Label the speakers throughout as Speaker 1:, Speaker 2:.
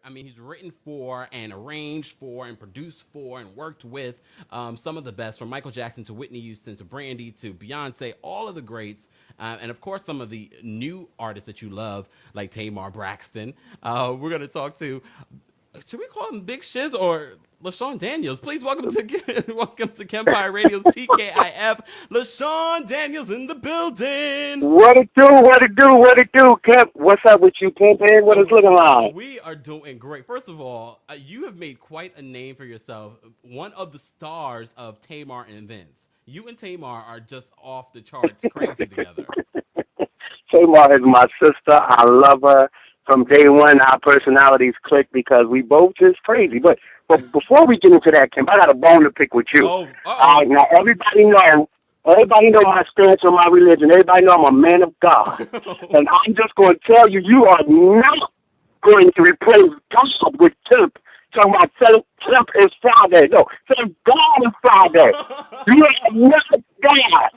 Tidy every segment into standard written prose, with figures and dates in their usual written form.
Speaker 1: I mean, he's written for and arranged for and produced for and worked with some of the best, from Michael Jackson to Whitney Houston to Brandy to Beyonce, all of the greats, and of course some of the new artists that you love, like Tamar Braxton. We're gonna talk to. Should we call him Big Shiz or Lashawn Daniels? Please welcome to welcome to KEMPIRE Radio's TKIF. Lashawn Daniels in the building.
Speaker 2: What it do? What it do? What it do, Kemp? What's up with you, Pimpin? What it's looking like?
Speaker 1: We are doing great. First of all, you have made quite a name for yourself. One of the stars of Tamar and Vince. You and Tamar are just off the charts crazy together.
Speaker 2: Tamar is my sister. I love her. From day one, our personalities click because we both just crazy. But before we get into that, Kemp, I got a bone to pick with you.
Speaker 1: Oh,
Speaker 2: now everybody know my stance on my religion. Everybody know I'm a man of God. And I'm just going to tell you, you are not going to replace God with Kemp. Talking about Kemp is Friday. No, tell God is Friday. You are not God.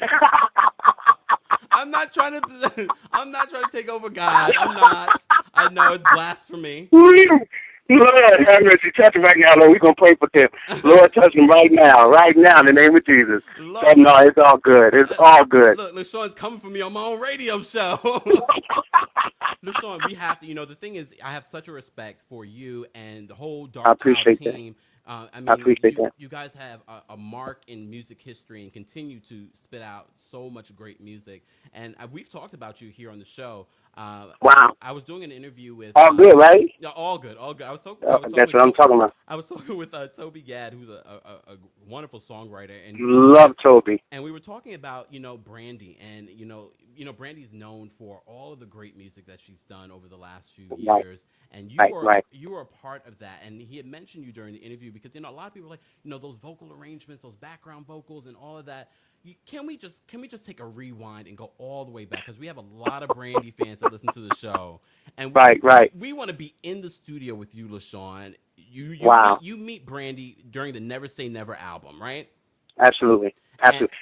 Speaker 1: I'm not trying to. I'm not trying to take over God. I'm not. I know it's blasphemy.
Speaker 2: Lord, have mercy. Touch him right now, Lord. We're going to pray for him. Lord, touch him right now, in the name of Jesus.
Speaker 1: Lord,
Speaker 2: no, it's all good. It's all good.
Speaker 1: Look, LaShawn's coming for me on my own radio show. LaShawn, we have to, the thing is, I have such a respect for you and the whole Dark Child team.
Speaker 2: I appreciate that.
Speaker 1: You guys have a mark in music history and continue to spit out so much great music. And we've talked about you here on the show.
Speaker 2: Wow.
Speaker 1: I was doing an interview with...
Speaker 2: All good, right?
Speaker 1: Yeah, all good, all good.
Speaker 2: That's what I'm talking about.
Speaker 1: I was talking with Toby Gadd, who's a wonderful songwriter. And
Speaker 2: love Toby.
Speaker 1: And we were talking about, Brandy. And, Brandy's known for all of the great music that she's done over the last few years. And you were a part of that. And he had mentioned you during the interview because, a lot of people are like, those vocal arrangements, those background vocals and all of that. Can we just take a rewind and go all the way back? Because we have a lot of Brandy fans that listen to the show. And we want to be in the studio with you, Lashawn. You meet Brandy during the Never Say Never album, right?
Speaker 2: Absolutely.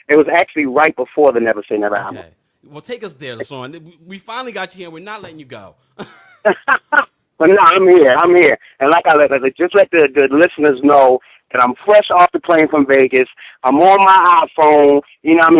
Speaker 2: It was actually right before the Never Say Never album.
Speaker 1: Okay. Well, take us there, Lashawn. We finally got you here. We're not letting you go.
Speaker 2: But no, I'm here. And like I said, just let the listeners know that I'm fresh off the plane from Vegas. I'm on my iPhone,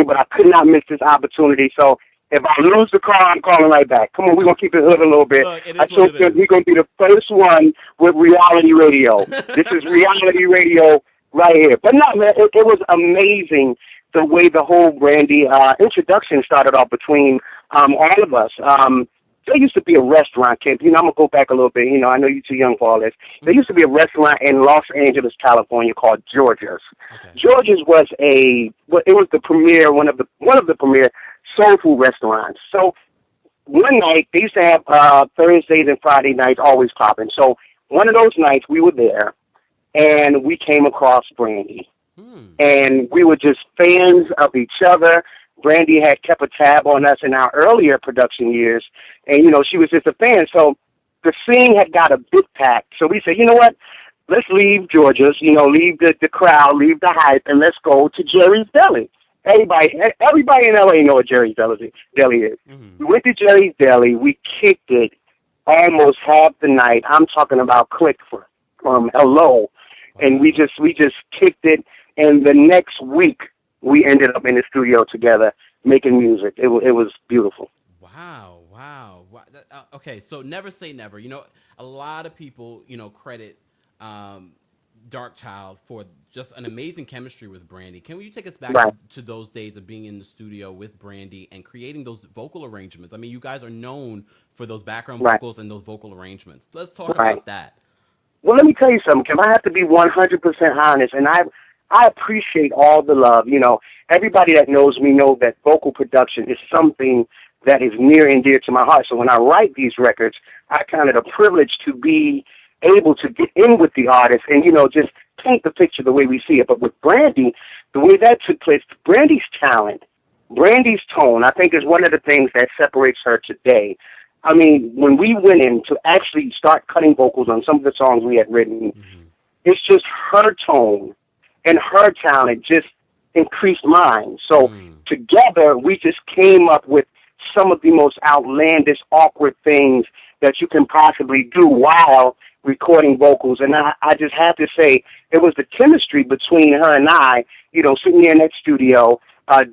Speaker 2: but I could not miss this opportunity. So if I lose the call, I'm calling right back. Come on, we're going to keep it hood a little bit.
Speaker 1: Look,
Speaker 2: I told you we're going to be the first one with reality radio. This is reality radio right here. But no, man, it was amazing the way the whole Brandy introduction started off between all of us. There used to be a restaurant, Kemp. I'm going to go back a little bit. I know you're too young for all this. There used to be a restaurant in Los Angeles, California called Georgia's. Okay. Georgia's was it was the premier, one of the premier soul food restaurants. So one night, they used to have Thursdays and Friday nights always popping. So one of those nights, we were there, and we came across Brandy. And we were just fans of each other. Brandy had kept a tab on us in our earlier production years, and, she was just a fan. So the scene had got a bit packed. So we said, you know what, let's leave Georgia's, leave the crowd, leave the hype, and let's go to Jerry's Deli. Everybody in L.A. know what Jerry's Deli is. Mm-hmm. We went to Jerry's Deli. We kicked it almost half the night. I'm talking about click from hello, and we just kicked it, and the next week, we ended up in the studio together making music. It was beautiful.
Speaker 1: Wow. Okay, so Never Say Never. A lot of people, credit Dark Child for just an amazing chemistry with Brandy. Can you take us back to those days of being in the studio with Brandy and creating those vocal arrangements? I mean, you guys are known for those background vocals and those vocal arrangements. Let's talk about that.
Speaker 2: Well, let me tell you something, Kim. I have to be 100% honest, and I appreciate all the love. Everybody that knows me know that vocal production is something that is near and dear to my heart. So when I write these records, I count it a privilege to be able to get in with the artist and, just paint the picture the way we see it. But with Brandy, the way that took place, Brandy's talent, Brandy's tone, I think is one of the things that separates her today. I mean, when we went in to actually start cutting vocals on some of the songs we had written, it's just her tone and her talent just increased mine. So together, we just came up with some of the most outlandish, awkward things that you can possibly do while recording vocals. And I just have to say, it was the chemistry between her and I, sitting there in that studio,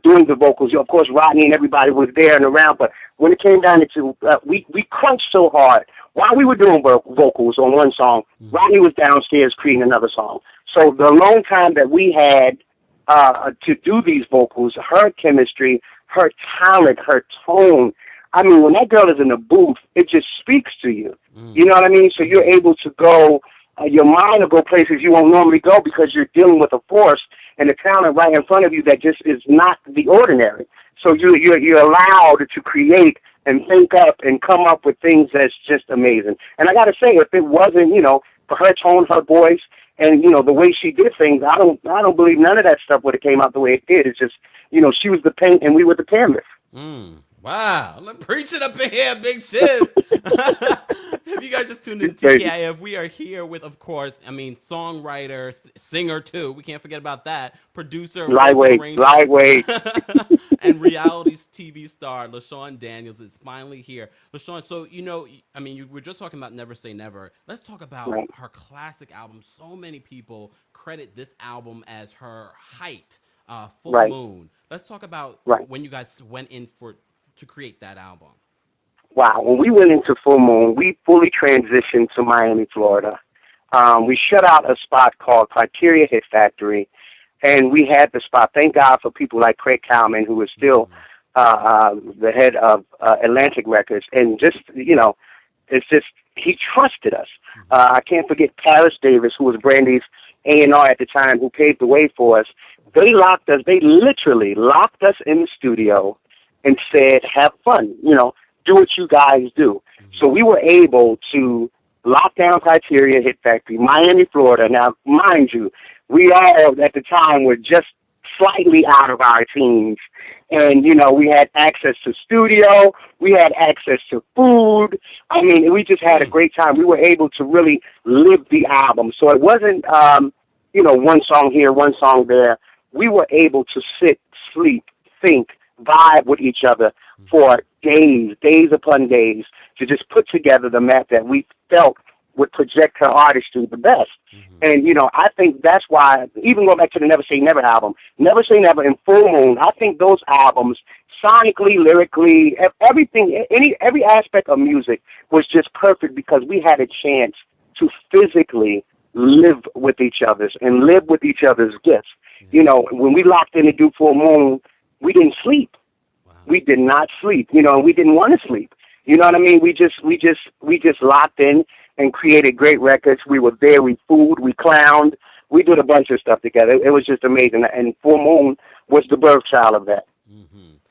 Speaker 2: doing the vocals. Of course, Rodney and everybody was there and around, but when it came down to, we crunched so hard. While we were doing vocals on one song, Rodney was downstairs creating another song. So the long time that we had to do these vocals, her chemistry, her talent, her tone, I mean, when that girl is in the booth, it just speaks to you. You know what I mean? So you're able to go, your mind will go places you won't normally go because you're dealing with a force and a talent right in front of you that just is not the ordinary. So you're allowed to create and think up and come up with things that's just amazing. And I got to say, if it wasn't, for her tone, her voice, and, the way she did things, I don't believe none of that stuff would have came out the way it did. It's just, she was the paint and we were the canvas.
Speaker 1: Wow. I'm preaching up in here, big shiz. If you guys just tuned in to TKIF, we are here with, of course, songwriter, singer, too. We can't forget about that. Producer,
Speaker 2: lightweight,
Speaker 1: and reality TV star Lashawn Daniels is finally here. Lashawn, so, you were just talking about Never Say Never. Let's talk about her classic album. So many people credit this album as her height, Full Moon. Let's talk about when you guys went in to create that album.
Speaker 2: Wow. When we went into Full Moon, we fully transitioned to Miami, Florida. We shut out a spot called KEMPIRE Hit Factory, and we had the spot. Thank God for people like Craig Cowman, who is still the head of Atlantic Records. And just, it's just, he trusted us. I can't forget Paris Davis, who was Brandy's A&R at the time, who paved the way for us. They literally locked us in the studio and said, have fun, do what you guys do. So we were able to lock down KEMPIRE Hit Factory, Miami, Florida. Now, mind you, we all at the time were just slightly out of our teens. And, we had access to studio. We had access to food. I mean, we just had a great time. We were able to really live the album. So it wasn't, one song here, one song there. We were able to sit, sleep, think, vibe with each other for days upon days to just put together the map that we felt would project her artistry the best. And, I think that's why, even going back to the Never Say Never album, Never Say Never and Full Moon, I think those albums, sonically, lyrically, everything, every aspect of music was just perfect because we had a chance to physically live with each other's and live with each other's gifts. When we locked in to do Full Moon, we didn't sleep. Wow. We did not sleep, and we didn't want to sleep. You know what I mean? We just locked in and created great records. We were there, we fooled, we clowned, we did a bunch of stuff together. It was just amazing. And Full Moon was the birth child of that.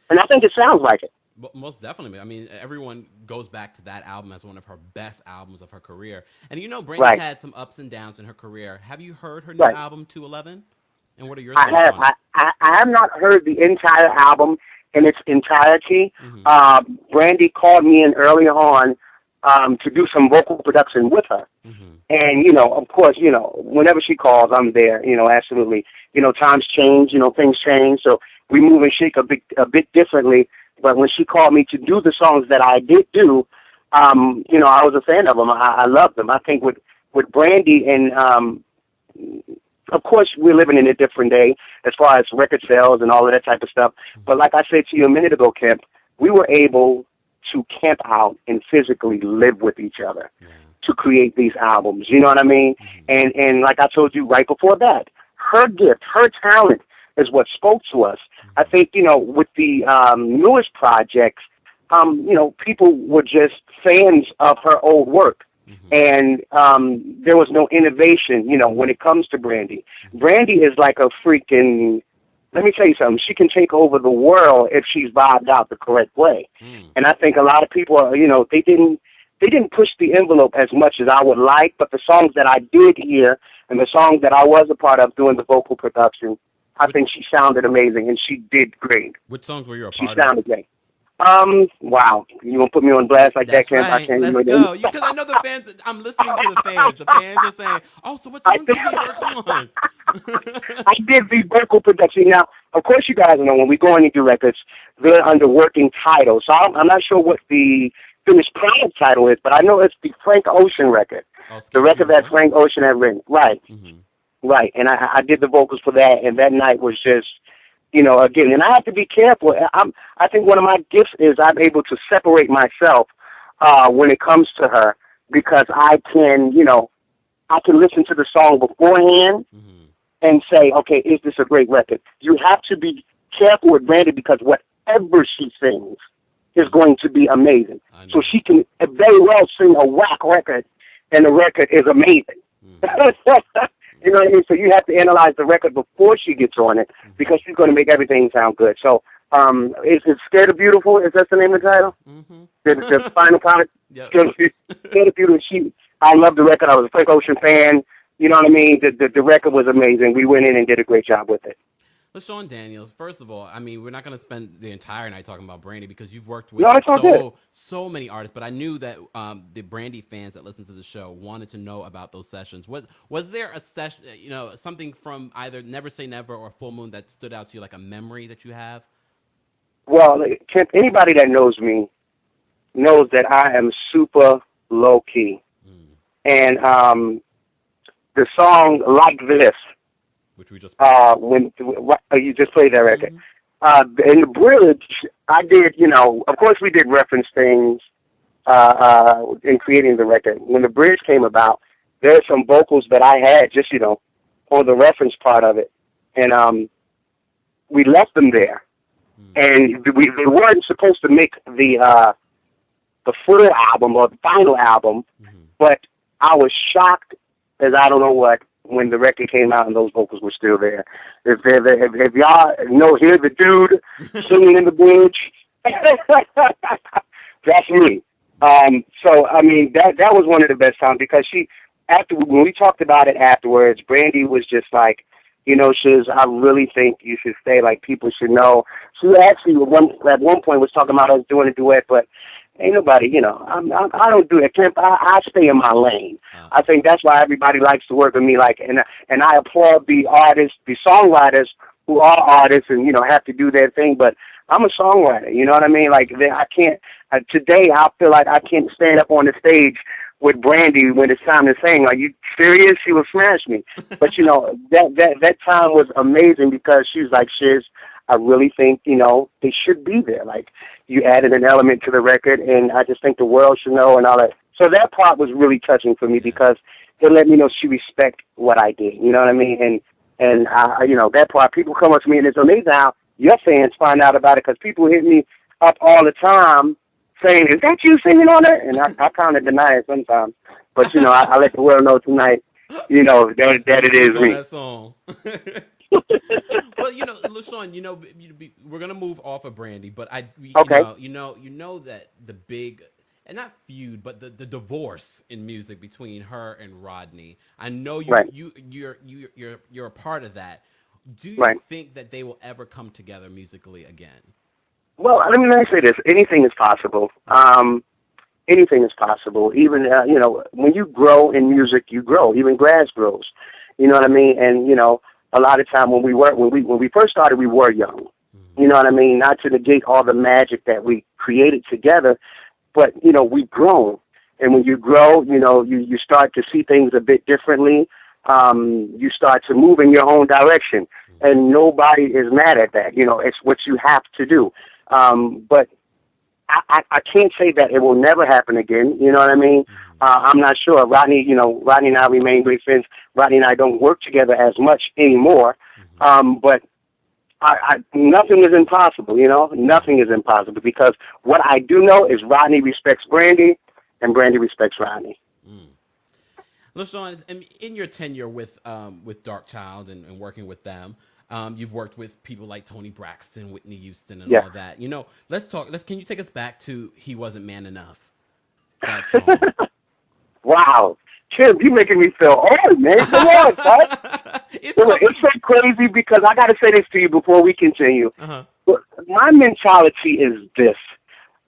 Speaker 2: And I think it sounds like it.
Speaker 1: Most definitely. I mean, everyone goes back to that album as one of her best albums of her career. And Brandy had some ups and downs in her career. Have you heard her new album, 211? And what are your thoughts on it?
Speaker 2: I have not heard the entire album in its entirety. Brandy called me in early on to do some vocal production with her. And, of course, whenever she calls, I'm there, absolutely. Times change, things change. So we move and shake a bit differently. But when she called me to do the songs that I did do, I was a fan of them. I loved them. I think with Brandy and, of course, we're living in a different day as far as record sales and all of that type of stuff. But like I said to you a minute ago, Kemp, we were able to camp out and physically live with each other to create these albums. You know what I mean? And like I told you right before that, her gift, her talent is what spoke to us. I think, with the newest projects, people were just fans of her old work. And there was no innovation, when it comes to Brandy. Brandy is like a freaking, let me tell you something, she can take over the world if she's vibed out the correct way. And I think a lot of people are, they didn't push the envelope as much as I would like, but the songs that I did hear and the songs that I was a part of doing the vocal production, I think she sounded amazing and she did great.
Speaker 1: What songs were you a part of?
Speaker 2: She sounded great. Wow. You want to put me on blast like that, Kemp?
Speaker 1: Right. Let's go. Because I know the fans, I'm listening to the fans. The fans are saying, oh, so what song did you work on?
Speaker 2: I did the vocal production. Now, of course, you guys know when we go in and do records, they're under working titles. So I'm not sure what the finished product title is, but I know it's the Frank Ocean record.
Speaker 1: Oh,
Speaker 2: the
Speaker 1: Scared of
Speaker 2: record that
Speaker 1: Beautiful.
Speaker 2: Frank Ocean had written. Right,
Speaker 1: Mm-hmm.
Speaker 2: right. And I did the vocals for that, and that night was just, again, and I have to be careful. I think one of my gifts is I'm able to separate myself when it comes to her because I can listen to the song beforehand
Speaker 1: Mm-hmm.
Speaker 2: and say, okay, is this a great record? You have to be careful with Brandy because whatever she sings is going to be amazing.
Speaker 1: I
Speaker 2: So
Speaker 1: know.
Speaker 2: she can very well sing a whack record, and the record is amazing.
Speaker 1: Mm-hmm.
Speaker 2: You know what I mean? So you have to analyze the record before she gets on it
Speaker 1: Mm-hmm.
Speaker 2: because she's going to make everything sound good. So is it Scared of Beautiful? Is that the name of the title?
Speaker 1: Mm-hmm.
Speaker 2: The final product?
Speaker 1: Yep.
Speaker 2: Scared of Beautiful. I love the record. I was a Frank Ocean fan. You know what I mean? The record was amazing. We went in and did a great job with it.
Speaker 1: Lashawn Daniels, first of all, I mean, we're not going to spend the entire night talking about Brandy because you've worked with
Speaker 2: No, it's all good.
Speaker 1: so many artists. But I knew that the Brandy fans that listen to the show wanted to know about those sessions. Was there a session, something from either Never Say Never or Full Moon that stood out to you, like a memory that you have?
Speaker 2: Well, Kemp, anybody that knows me knows that I am super low key.
Speaker 1: Mm.
Speaker 2: And the song Like This,
Speaker 1: Which we just played.
Speaker 2: when you just played that record,
Speaker 1: Mm-hmm.
Speaker 2: in the bridge, I did, of course we did reference things in creating the record. When the bridge came about, there are some vocals that I had just, on the reference part of it. And we left them there.
Speaker 1: Mm-hmm.
Speaker 2: And we weren't supposed to make the full album or the final album,
Speaker 1: Mm-hmm.
Speaker 2: but I was shocked as I don't know what when the record came out and those vocals were still there. If y'all hear the dude singing in the bridge, that's me. So I mean that was one of the best times because when we talked about it afterwards, Brandy was just like, I really think you should stay. Like people should know. She actually at one point was talking about us doing a duet, but ain't nobody, I don't do that. I stay in my lane. I think that's why everybody likes to work with me. Like, and I applaud the artists, the songwriters who are artists and, have to do their thing. But I'm a songwriter. You know what I mean? Like, I can't, today I feel like I can't stand up on the stage with Brandy when it's time to sing. Are you serious? She will smash me. But, that time was amazing because she was like, Shiz, I really think, they should be there. Like, you added an element to the record, and I just think the world should know and all that. So that part was really touching for me because it let me know she respect what I did. You know what I mean? And that part, people come up to me, and it's amazing how your fans find out about it because people hit me up all the time saying, is that you singing on it? And I kind of deny it sometimes. But, I let the world know tonight, that it is me.
Speaker 1: That song. Well, Lashawn, we're gonna move off of Brandy, but
Speaker 2: Okay.
Speaker 1: That the big, and not feud, but the divorce in music between her and Rodney. I know
Speaker 2: Right.
Speaker 1: you're a part of that. Do you
Speaker 2: Right.
Speaker 1: think that they will ever come together musically again?
Speaker 2: Well, let me say this. Anything is possible. Anything is possible. Even, when you grow in music, you grow. Even grass grows. You know what I mean? And, a lot of time when we first started, we were young.
Speaker 1: Mm-hmm.
Speaker 2: You know what I mean? Not to negate all the magic that we created together, but, we've grown. And when you grow, you start to see things a bit differently. You start to move in your own direction.
Speaker 1: Mm-hmm.
Speaker 2: And nobody is mad at that. It's what you have to do. But I can't say that it will never happen again. You know what I mean?
Speaker 1: Mm-hmm.
Speaker 2: I'm not sure. Rodney and I remain great friends. Rodney and I don't work together as much anymore.
Speaker 1: Mm-hmm.
Speaker 2: But nothing is impossible, Nothing is impossible because what I do know is Rodney respects Brandy and Brandy respects Rodney.
Speaker 1: Mm. Lashawn, in your tenure with Darkchild and working with them, you've worked with people like Toni Braxton, Whitney Houston, and all that. Let's talk. Can you take us back to "He Wasn't Man Enough"? That song.
Speaker 2: Wow, Kim, you making me feel old, man. Come on, son. It's so crazy because I got to say this to you before we continue.
Speaker 1: Uh-huh.
Speaker 2: My mentality is this: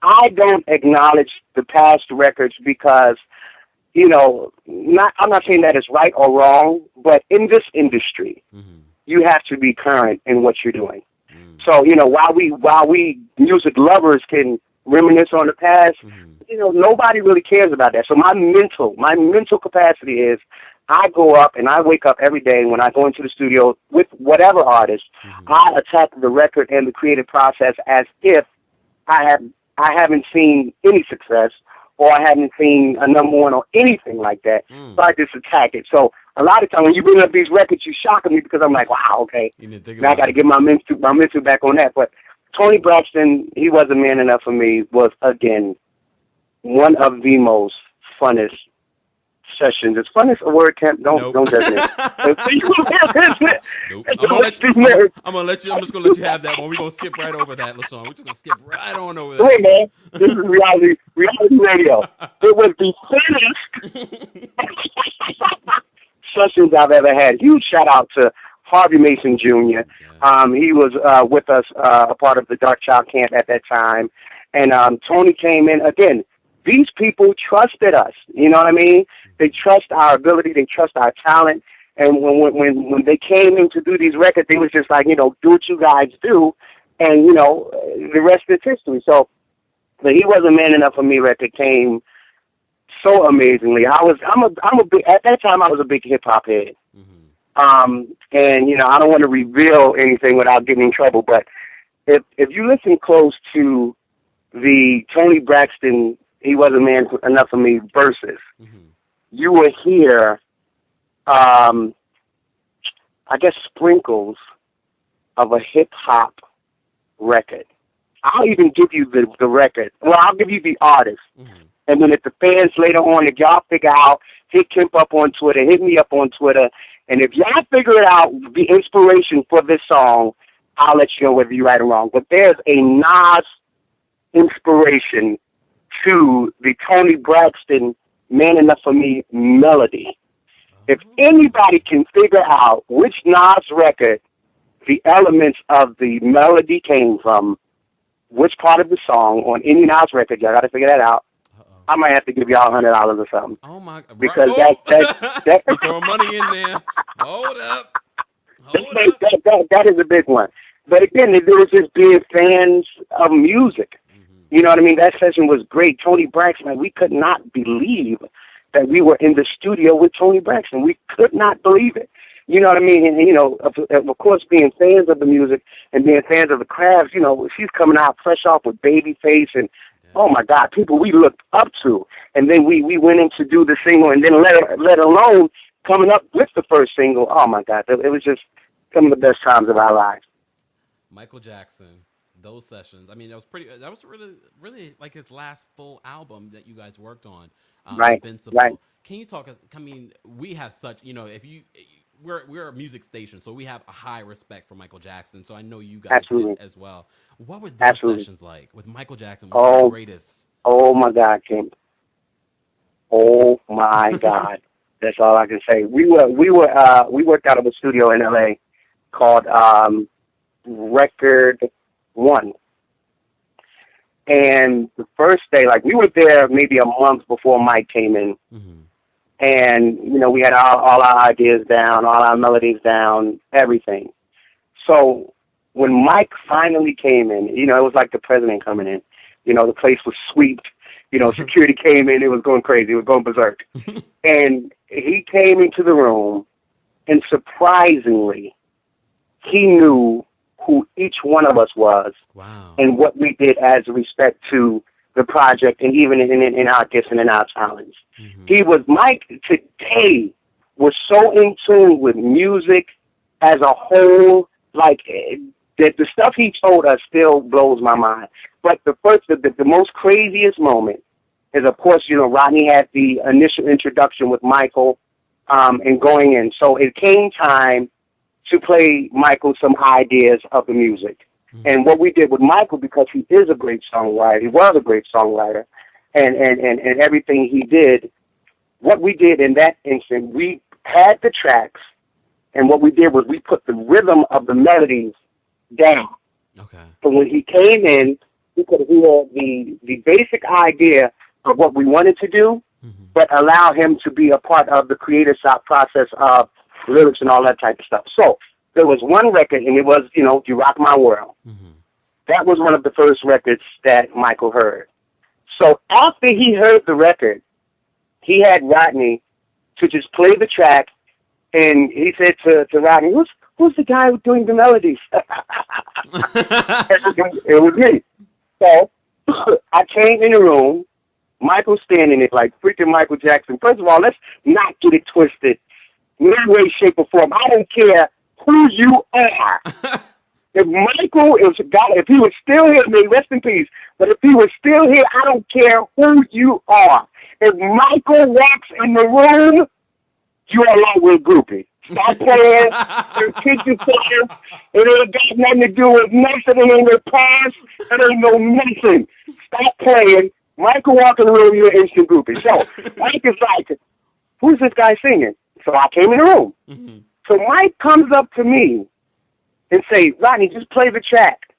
Speaker 2: I don't acknowledge the past records because, I'm not saying that it's right or wrong, but in this industry.
Speaker 1: Mm-hmm.
Speaker 2: You have to be current in what you're doing.
Speaker 1: Mm-hmm.
Speaker 2: So, while we music lovers can reminisce on the past,
Speaker 1: mm-hmm.
Speaker 2: nobody really cares about that. So my mental capacity is I go up and I wake up every day when I go into the studio with whatever artist, I attack the record and the creative process as if I haven't seen any success or I haven't seen a number one or anything like that. So I just attack it. So a lot of times when you bring up these records, you're shocking me because I'm like, wow, okay, now I got to get my mental back on that. But Toni Braxton, He Wasn't Man Enough for Me was, again, one of the most funnest sessions. Is funnest a word, Kemp? Don't judge me.
Speaker 1: Nope. I'm just gonna let you have that one. We're gonna skip right over that, Lashawn. We're just gonna skip right on over that.
Speaker 2: Wait, man. This is reality radio. It was the thinnest sessions I've ever had. Huge shout out to Harvey Mason Jr. He was with us, a part of the Dark Child camp at that time. And Toni came in. Again, these people trusted us. You know what I mean? They trust our ability. They trust our talent. And when they came in to do these records, they was just like, do what you guys do. And, the rest is history. So the He Wasn't Man Enough for Me record came so amazingly. At that time, I was a big hip-hop head. And, I don't want to reveal anything without getting in trouble, but if you listen close to the Toni Braxton He Wasn't Man Enough for Me verses, you will hear, I guess, sprinkles of a hip-hop record. I'll even give you the record. Well, I'll give you the artist. And then if the fans later on, if y'all figure out, hit Kemp up on Twitter, hit me up on Twitter, and if y'all figure it out, the inspiration for this song, I'll let you know whether you're right or wrong. But there's a Nas inspiration to the Toni Braxton Man Enough for Me melody. If anybody can figure out which Nas record the elements of the melody came from, which part of the song on any Nas record, y'all got to figure that out. I might have to give y'all $100 or something.
Speaker 1: Oh my God!
Speaker 2: Because
Speaker 1: that you throw money in there. Hold up.
Speaker 2: That is a big one. But again, it was just being fans of music. You know what I mean? That session was great. Toni Braxton, we could not believe that we were in the studio with Toni Braxton. We could not believe it. You know what I mean? And of course, being fans of the music and being fans of the craft, she's coming out fresh off with Babyface and, oh my God, people we looked up to. And then we went in to do the single, and then let alone coming up with the first single. Oh my God, it was just some of the best times of our lives.
Speaker 1: Michael Jackson, those sessions. I mean, that was really like his last full album that you guys worked on.
Speaker 2: Right. Right.
Speaker 1: Can you talk? I mean, we have such, we're a music station, so we have a high respect for Michael Jackson. So I know you guys did as well. What were those sessions like with Michael Jackson? The greatest. Oh my God, Kim.
Speaker 2: Oh my God. That's all I can say. We worked out of a studio in LA called Record One. And the first day, we were there maybe a month before Mike came in. And, we had all our ideas down, all our melodies down, everything. So when Mike finally came in, it was like the president coming in. The place was swept. Security came in. It was going crazy. It was going berserk. And he came into the room, and surprisingly, he knew who each one of us was.
Speaker 1: Wow.
Speaker 2: And what we did as respect to the project and even in our gifts and in our talents. Mike today was so in tune with music as a whole, that the stuff he told us still blows my mind. But the most craziest moment is, of course, Rodney had the initial introduction with Michael and going in. So it came time to play Michael some ideas of the music. And what we did with Michael, because he is a great songwriter, he was a great songwriter, and everything he did, what we did in that instant, we had the tracks, and what we did was we put the rhythm of the melodies down.
Speaker 1: Okay.
Speaker 2: So when he came in, he could hear the basic idea of what we wanted to do, but allow him to be a part of the creative process of lyrics and all that type of stuff. So there was one record, and it was, You Rock My World. That was one of the first records that Michael heard. So after he heard the record, he had Rodney to just play the track, and he said to Rodney, who's the guy who's doing the melodies? It was me. So I came in the room. Michael's standing there like freaking Michael Jackson. First of all, let's not get it twisted. No way, shape, or form. I don't care who you are. If Michael if he was still here, may rest in peace. But if he was still here, I don't care who you are. If Michael walks in the room, you are along with groupie. Stop playing. Your kids are playing. It ain't got nothing to do with nothing. It ain't no past. It ain't no nothing. Stop playing. Michael walk in the room, you're an instant groupie. So Mike is like, who's this guy singing? So I came in the room. Mm-hmm. So Mike comes up to me and say, Rodney, just play the track.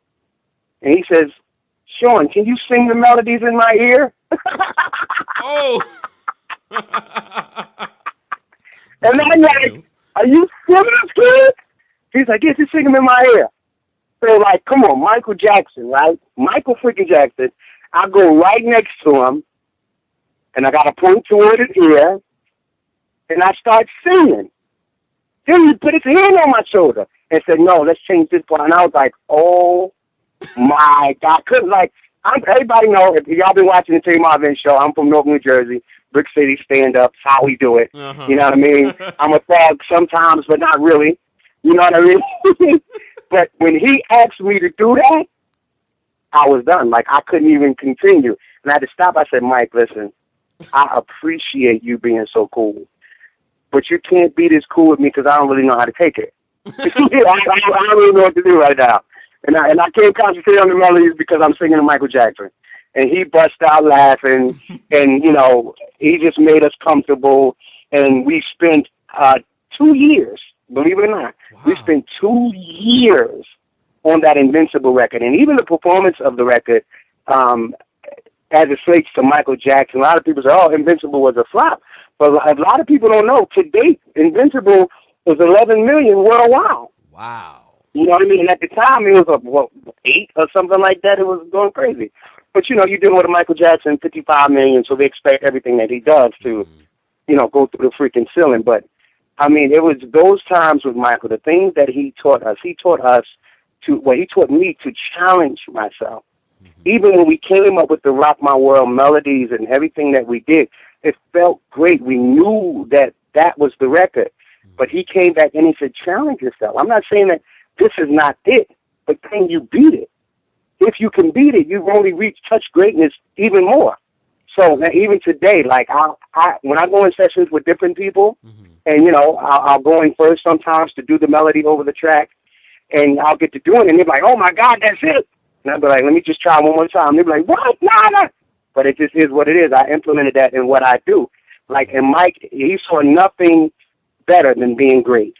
Speaker 2: And he says, Sean, can you sing the melodies in my ear?
Speaker 1: Oh.
Speaker 2: And I'm like, are you serious, kid? He's like, yes, you sing them in my ear. So like, come on, Michael Jackson, right? Michael freaking Jackson. I go right next to him, and I got to point toward his ear, and I start singing. Then he put his hand on my shoulder and said, no, let's change this part. And I was like, oh, my God. Because, like, everybody know, if y'all been watching the Tamar show, I'm from North New Jersey, Brick City, stand-up, how we do it. Uh-huh. You know what I mean? I'm a thug sometimes, but not really. You know what I mean? But when he asked me to do that, I was done. Like, I couldn't even continue. And I had to stop. I said, Mike, listen, I appreciate you being so cool. But you can't be this cool with me because I don't really know how to take it. I don't really know what to do right now. And I can't concentrate on the melodies because I'm singing to Michael Jackson. And he bust out laughing. And, you know, he just made us comfortable. And we spent 2 years, believe it or not. Wow. We spent 2 years on that Invincible record. And even the performance of the record, as it relates to Michael Jackson, a lot of people say, oh, Invincible was a flop. But a lot of people don't know. To date, Invincible was 11 million worldwide.
Speaker 1: Wow.
Speaker 2: You know what I mean? And at the time, it was, 8 or something like that. It was going crazy. But, you know, you're dealing with a Michael Jackson, 55 million, so they expect everything that he does to, you know, go through the freaking ceiling. But, I mean, it was those times with Michael, the things that he taught us he taught me to challenge myself. Mm-hmm. Even when we came up with the Rock My World melodies and everything that we did, it felt great. We knew that that was the record. Mm-hmm. But he came back and he said, challenge yourself. I'm not saying that this is not it, but can you beat it? If you can beat it, you've only touched greatness even more. So even today, like when I go in sessions with different people, mm-hmm. and, you know, I'll go in first sometimes to do the melody over the track, and I'll get to doing it, and they're like, oh, my God, that's it. And I'll be like, let me just try one more time. And they'll be like, what? No. But it just is what it is. I implemented that in what I do. Like, and Mike, he saw nothing better than being great.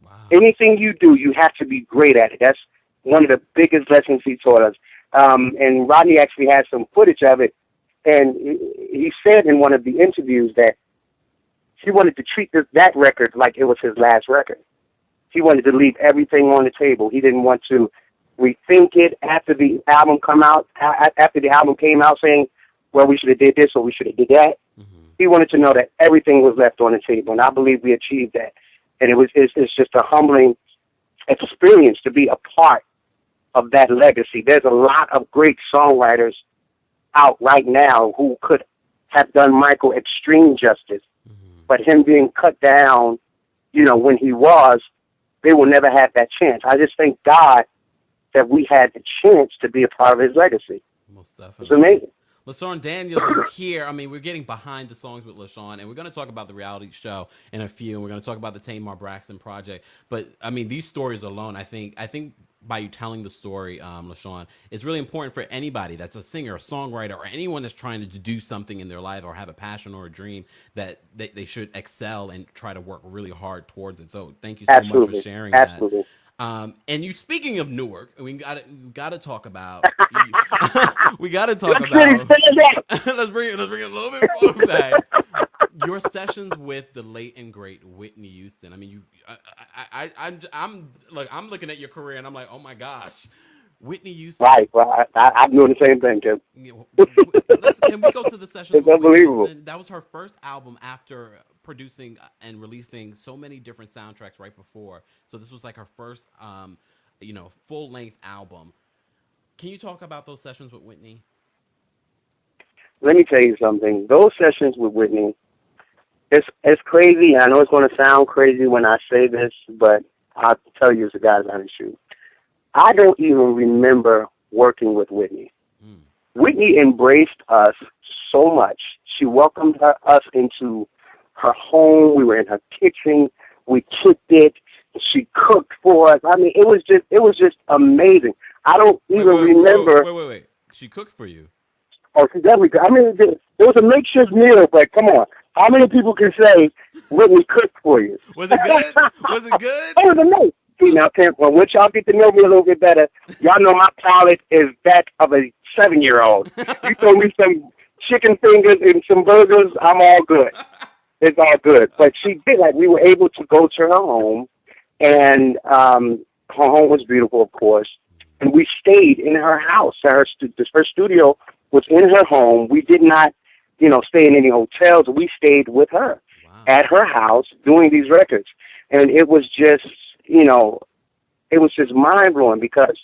Speaker 2: Wow. Anything you do, you have to be great at it. That's one of the biggest lessons he taught us. And Rodney actually has some footage of it. And he said in one of the interviews that he wanted to treat that record like it was his last record. He wanted to leave everything on the table. He didn't want to rethink it after the album came out saying, well, we should have did this or we should have did that. Mm-hmm. He wanted to know that everything was left on the table, and I believe we achieved that. And it's just a humbling experience to be a part of that legacy. There's a lot of great songwriters out right now who could have done Michael extreme justice, mm-hmm. but him being cut down, you know, when he was, they will never have that chance. I just thank God that we had the chance to be a part of his legacy.
Speaker 1: Most definitely.
Speaker 2: It's amazing.
Speaker 1: Lashawn Daniels is here. I mean, we're getting behind the songs with Lashawn, and we're going to talk about the reality show in a few, and we're going to talk about the Tamar Braxton project. But, I mean, these stories alone, I think by you telling the story, Lashawn, it's really important for anybody that's a singer, a songwriter, or anyone that's trying to do something in their life or have a passion or a dream that they should excel and try to work really hard towards it. So thank you so much for sharing that. And you, speaking of Newark, we got to talk about. We got to talk about. Let's bring it a little bit more back. Your sessions with the late and great Whitney Houston. I mean, I'm looking at your career and I'm like, oh my gosh, Whitney Houston.
Speaker 2: Right. Well, I'm doing the same thing, Tim.
Speaker 1: Can we go to the sessions
Speaker 2: It's
Speaker 1: with Whitney
Speaker 2: unbelievable.
Speaker 1: Houston? That was her first album after producing and releasing so many different soundtracks right before. So this was like her first, full length album. Can you talk about those sessions with Whitney?
Speaker 2: Let me tell you something. Those sessions with Whitney, it's crazy. I know it's going to sound crazy when I say this, but I'll tell you as a guy's honest truth. I don't even remember working with Whitney.
Speaker 1: Mm.
Speaker 2: Whitney embraced us so much. She welcomed us into her home. We were in her kitchen. We kicked it. She cooked for us. I mean, it was just amazing. I don't even remember.
Speaker 1: Wait. She cooks for you.
Speaker 2: Oh, she definitely. I mean, it was a makeshift meal, but come on. How many people can say Whitney cooked for you?
Speaker 1: Was it good? Was it good?
Speaker 2: It was amazing. See, now, Tim, well, once y'all get to know me a little bit better, y'all know my palate is that of a 7-year-old. You throw me some chicken fingers and some burgers, I'm all good. It's all good. But she did, like, we were able to go to her home, and her home was beautiful, of course, and we stayed in her house. Her studio was in her home. We did not, stay in any hotels. We stayed with her at her house doing these records. And it was just, it was just mind-blowing because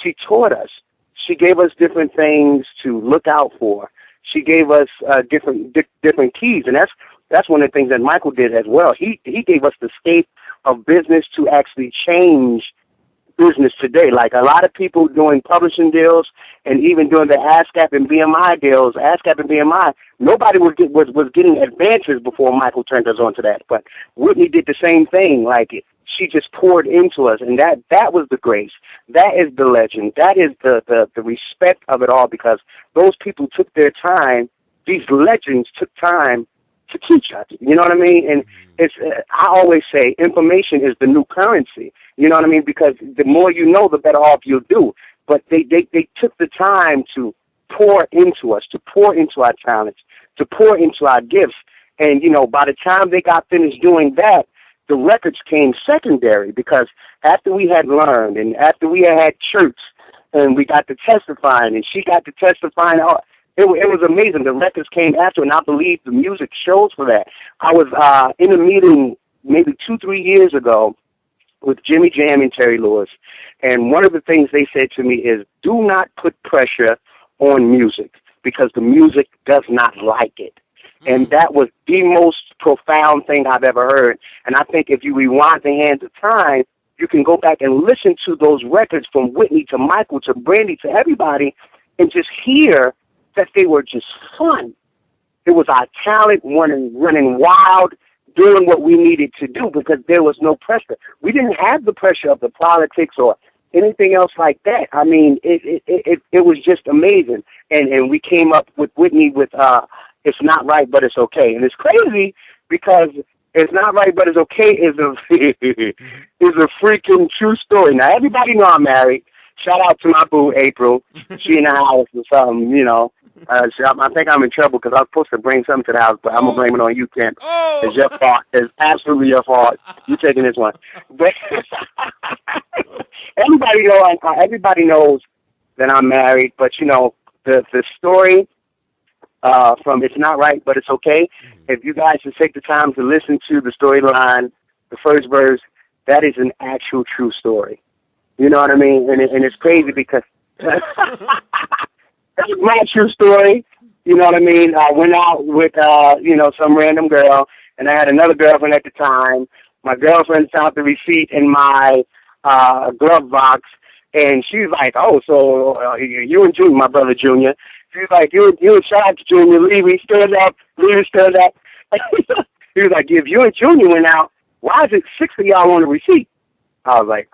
Speaker 2: she taught us. She gave us different things to look out for. She gave us different keys, and that's one of the things that Michael did as well. He gave us the scape of business to actually change business today. Like a lot of people doing publishing deals and even doing the ASCAP and BMI deals, ASCAP and BMI, nobody was getting advances before Michael turned us on to that. But Whitney did the same thing. Like she just poured into us, and that was the grace. That is the legend. That is the respect of it all, because those people took their time. These legends took time to teach us. You know what I mean? And it's I always say information is the new currency. You know what I mean? Because the more you know, the better off you'll do. But they took the time to pour into us, to pour into our talents, to pour into our gifts. And, by the time they got finished doing that, the records came secondary, because after we had learned and after we had church and we got to testifying and she got to testifying, it was amazing. The records came after, and I believe the music shows for that. I was in a meeting maybe 2-3 years ago with Jimmy Jam and Terry Lewis, and one of the things they said to me is, do not put pressure on music, because the music does not like it. And that was the most profound thing I've ever heard. And I think if you rewind the hands of time, you can go back and listen to those records from Whitney to Michael to Brandy to everybody and just hear that they were just fun. It was our talent running wild, doing what we needed to do, because there was no pressure. We didn't have the pressure of the politics or anything else like that. I mean, it was just amazing. And we came up with Whitney with It's Not Right, But It's Okay. And it's crazy because It's Not Right, But It's Okay is a freaking true story. Now, everybody know I'm married. Shout out to my boo, April. She in the house or something, I think I'm in trouble because I was supposed to bring something to the house, but I'm going to blame it on you, Kemp. It's your fault. It's absolutely your fault. You taking this one. But everybody knows that I'm married, but, the story from It's Not Right, But It's Okay, if you guys just take the time to listen to the storyline, the first verse, that is an actual true story. You know what I mean? And it's crazy because that's my true story. You know what I mean? I went out with, some random girl, and I had another girlfriend at the time. My girlfriend found the receipt in my glove box, and she's like, oh, so you and Junior, my brother Junior. She's like, you and shout out to Junior. Levy stood up. Levy stood up. He was like, if you and Junior went out, why is it 6 of y'all on the receipt? I was like,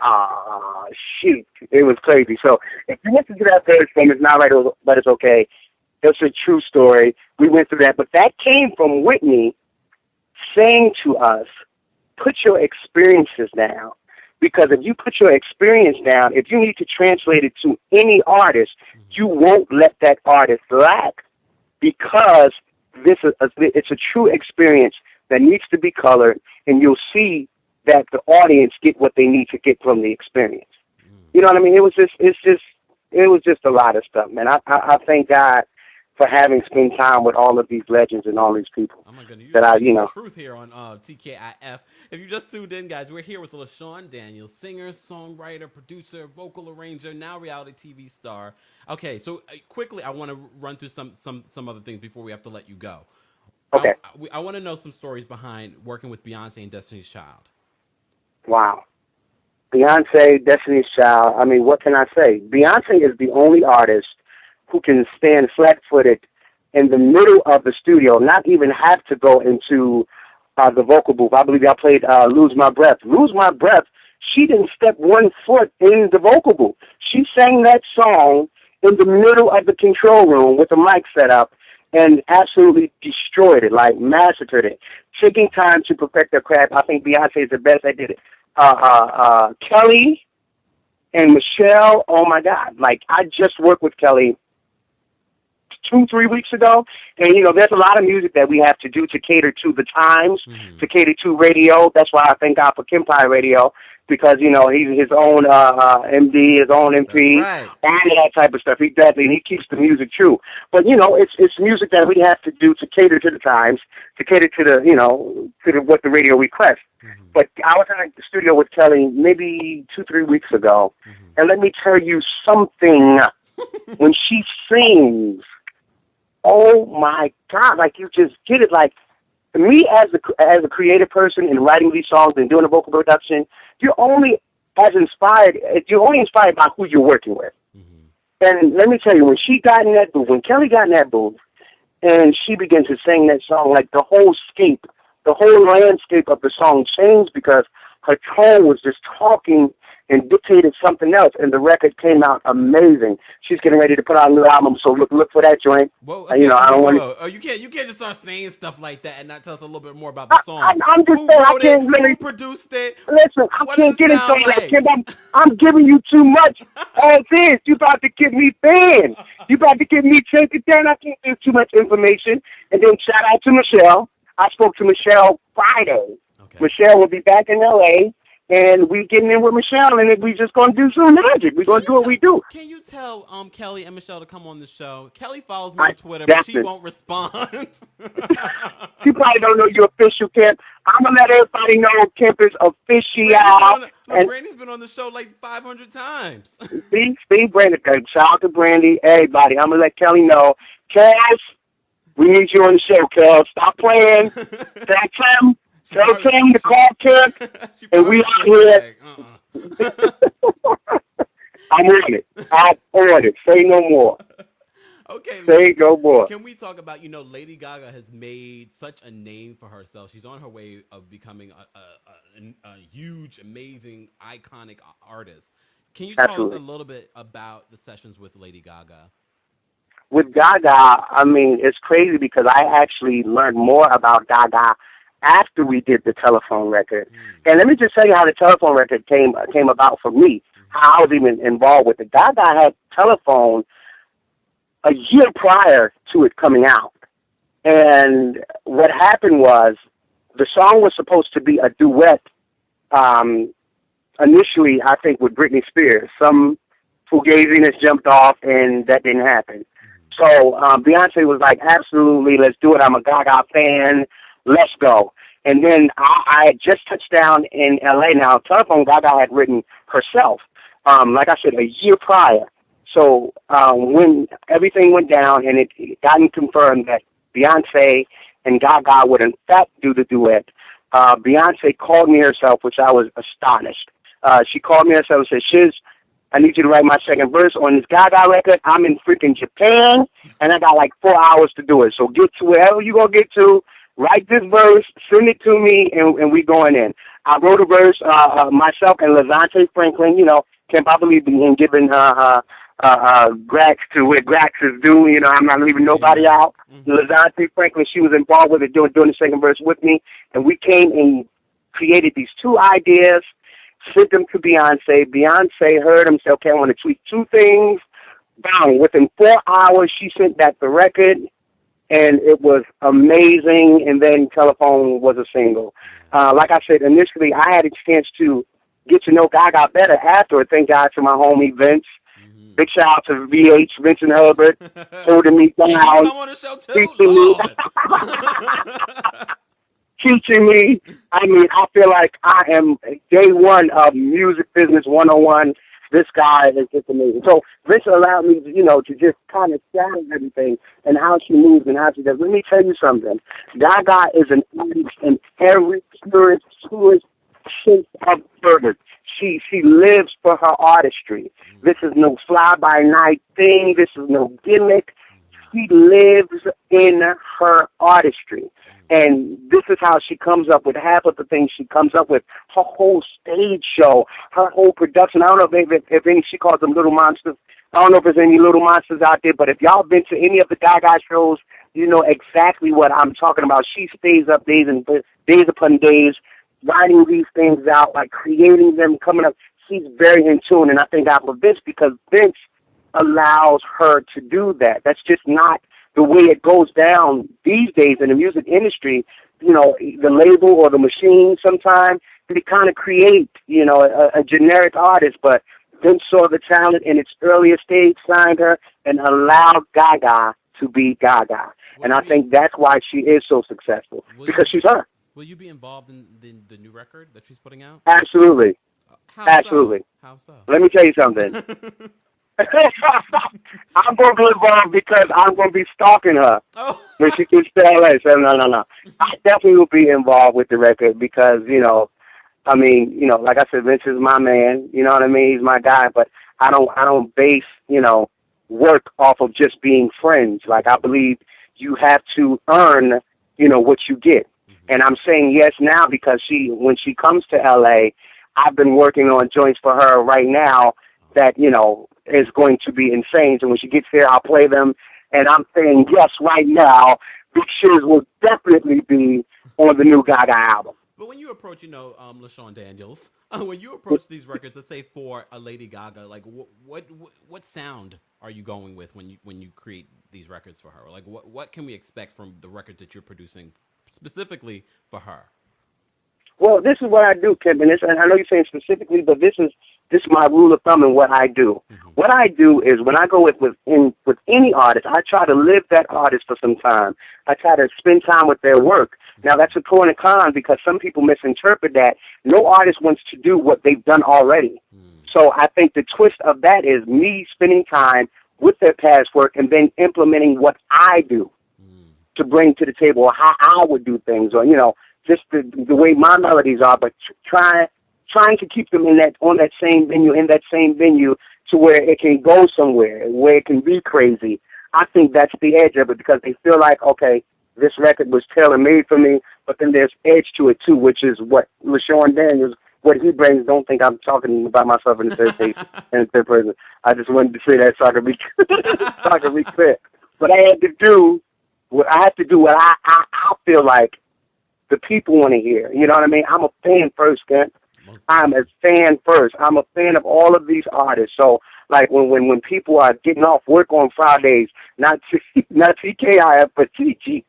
Speaker 2: shoot. It was crazy. So if you listen to that verse from It's Not Right, But It's Okay, it's a true story. We went through that. But that came from Whitney saying to us, put your experiences down. Because if you put your experience down, if you need to translate it to any artist, you won't let that artist lack, because it's a true experience that needs to be colored, and you'll see that the audience get what they need to get from the experience. You know what I mean? It's it was just a lot of stuff, man. I thank God for having spent time with all of these legends and all these people
Speaker 1: Oh my goodness,
Speaker 2: that
Speaker 1: you're truth here on TKIF. If you just tuned in, guys, we're here with Lashawn Daniels, singer, songwriter, producer, vocal arranger, now reality TV star. Okay, so quickly, I want to run through some other things before we have to let you go.
Speaker 2: Okay.
Speaker 1: I want to know some stories behind working with Beyonce and Destiny's Child.
Speaker 2: Wow. Beyonce, Destiny's Child. I mean, what can I say? Beyonce is the only artist who can stand flat-footed in the middle of the studio, not even have to go into the vocal booth. I believe I played Lose My Breath. Lose My Breath, she didn't step 1 foot in the vocal booth. She sang that song in the middle of the control room with the mic set up and absolutely destroyed it, like massacred it. Taking time to perfect their craft, I think Beyonce is the best that did it. Kelly and Michelle, oh my God. Like, I just worked with Kelly 2-3 weeks ago, and there's a lot of music that we have to do to cater to the times, to cater to radio. That's why I thank God for KEMPIRE Radio, because he's his own MD, his own MP,
Speaker 1: right,
Speaker 2: all of that type of stuff. He does, and he keeps the music true. But it's music that we have to do to cater to the times, to cater to the what the radio requests. But I was in the studio with Kelly maybe 2-3 weeks ago, and let me tell you something. When she sings, oh my God! Like, you just get it. Like, me as a creative person in writing these songs and doing a vocal production, you're only inspired by who you're working with. And let me tell you, when she got in that booth, when Kelly got in that booth, and she began to sing that song, like the whole landscape of the song changed, because her tone was just talking and dictated something else, and the record came out amazing. She's getting ready to put out a new album, so look for that joint.
Speaker 1: Whoa, okay,
Speaker 2: I don't want
Speaker 1: to. Oh, you can't just start saying stuff like that and not tell us a little bit more about the song.
Speaker 2: I'm just
Speaker 1: who
Speaker 2: saying,
Speaker 1: wrote
Speaker 2: I can't
Speaker 1: it?
Speaker 2: really
Speaker 1: Who produced it?
Speaker 2: Listen, I can't get into all that, Kim. I'm giving you too much as is. You about to give me fans. You about to give me take it down. I can't give too much information. And then shout out to Michelle. I spoke to Michelle Friday. Okay. Michelle will be back in L.A., and we getting in with Michelle, and we just going to do some magic. We're going to do what we do.
Speaker 1: Can you tell Kelly and Michelle to come on the show? Kelly follows me on Twitter, but she won't respond.
Speaker 2: She probably don't know your official, Kemp. I'm going to let everybody know Kemp is official.
Speaker 1: Brandy's been on the show like 500 times.
Speaker 2: See, Brandy. Shout out to Brandy. Everybody. I'm going to let Kelly know. Kels, we need you on the show, Kels. Stop playing. Tell Tim to call Kemp, and we out here. I'm on it. I'm on it. Say no more.
Speaker 1: Okay.
Speaker 2: Say no more.
Speaker 1: Can we talk about, Lady Gaga has made such a name for herself. She's on her way of becoming a huge, amazing, iconic artist. Can you tell us a little bit about the sessions with Lady Gaga?
Speaker 2: With Gaga, I mean, it's crazy because I actually learned more about Gaga after we did the telephone record. And let me just tell you how the telephone record came about for me, how I was even involved with it. Gaga had telephone a year prior to it coming out. And what happened was the song was supposed to be a duet initially, I think, with Britney Spears. Some fugaziness jumped off, and that didn't happen. So Beyonce was like, absolutely, let's do it. I'm a Gaga fan. Let's go. And then I had just touched down in L.A. Now, Telephone Gaga had written herself, like I said, a year prior. So when everything went down and it gotten confirmed that Beyonce and Gaga would in fact do the duet, Beyonce called me herself, which I was astonished. She called me herself and said, Shiz, I need you to write my second verse on this Gaga record. I'm in freaking Japan, and I got like 4 hours to do it. So get to wherever you're going to get to. Write this verse, send it to me, and we going in. I wrote a verse, myself and Lesean Franklin, can't probably be giving Grax to where Grax is due. I'm not leaving nobody out. Lesean Franklin, she was involved with it, doing the second verse with me, and we came and created these two ideas, sent them to Beyonce. Beyonce heard them, said, okay, I want to tweak two things. Bang, within 4 hours, she sent back the record. And it was amazing, and then Telephone was a single. Like I said, initially, I had a chance to get to know Gaga better after. Thank God to my home events Big shout out to VH, Vincent Herbert, holding me
Speaker 1: Can you
Speaker 2: down,
Speaker 1: come on the show too,
Speaker 2: teaching me,
Speaker 1: Lord?
Speaker 2: teaching me. I mean, I feel like I am day one of music business 101. This guy is just amazing. So Vince allowed me, to just kind of shadow everything and how she moves and how she does. Let me tell you something. Gaga is an artist in every purest shape of the She lives for her artistry. This is no fly-by-night thing. This is no gimmick. She lives in her artistry. And this is how she comes up with half of the things she comes up with. Her whole stage show, her whole production. I don't know if any, she calls them little monsters. I don't know if there's any little monsters out there, but if y'all been to any of the Gaga shows, you know exactly what I'm talking about. She stays up days upon days, writing these things out, like creating them, coming up. She's very in tune, and I think I love Vince because Vince allows her to do that. That's just not the way it goes down these days in the music industry. The label or the machine sometimes, they kind of create, a generic artist, but Vince saw the talent in its earlier stage, signed her, and allowed Gaga to be Gaga. And I think that's why she is so successful, because she's her.
Speaker 1: Will you be involved in the new record that she's putting out?
Speaker 2: Absolutely.
Speaker 1: Absolutely.
Speaker 2: So?
Speaker 1: How so?
Speaker 2: Let me tell you something. I'm going to be involved because I'm going to be stalking her when she gets to LA. So no. I definitely will be involved with the record because, like I said, Vince is my man. You know what I mean? He's my guy. But I don't base, work off of just being friends. Like, I believe you have to earn, what you get. And I'm saying yes now because when she comes to LA, I've been working on joints for her right now that, is going to be insane. So when she gets here, I'll play them. And I'm saying yes right now. Big Shiz will definitely be on the new Gaga album.
Speaker 1: But when you approach, Lashawn Daniels, when you approach these records, let's say for a Lady Gaga, like what sound are you going with when you create these records for her? Like what can we expect from the records that you're producing specifically for her?
Speaker 2: Well, this is what I do, Kemp, and I know you're saying specifically, but this is my rule of thumb and what I do. Mm-hmm. What I do is when I go with any artist, I try to live that artist for some time. I try to spend time with their work. Now, that's a pro and a con because some people misinterpret that. No artist wants to do what they've done already. So I think the twist of that is me spending time with their past work and then implementing what I do to bring to the table, or how I would do things, or, just the way my melodies are, but trying to keep them in that same venue to where it can go somewhere, where it can be crazy. I think that's the edge of it because they feel like, okay, this record was tailor-made for me, but then there's edge to it too, which is what Lashawn Daniels, what he brings. Don't think I'm talking about myself in the third person. I just wanted to say that so I could be clear. But I have to do what I feel like the people want to hear. You know what I mean? I'm a fan first, Kent. I'm a fan first. I'm a fan of all of these artists. So, like, when people are getting off work on Fridays, not TKIF, but TG.